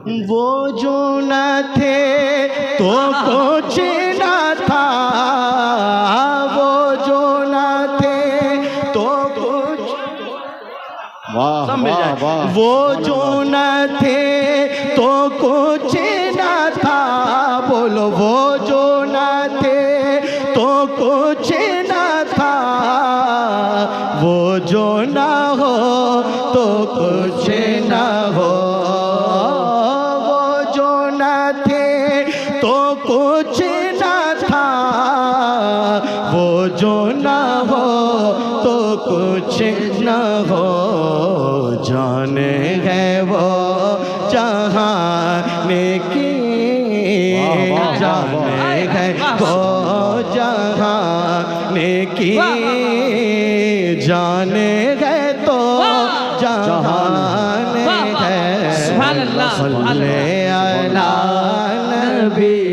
वो जो न थे तो कुछ न था, वो जो न थे तो कुछ, वाह वाह वाह, वो जो न थे तो कुछ न था, बोलो वो जो न थे तो कुछ न था, वो जो न हो तो कुछ न हो, वो जो न थे तो कुछ न था, वो जो न हो तो कुछ न हो, जाने है वो जहाने की, जाने है वो जहाने की, जाने है तो जहाने है, सल्ले अला नबी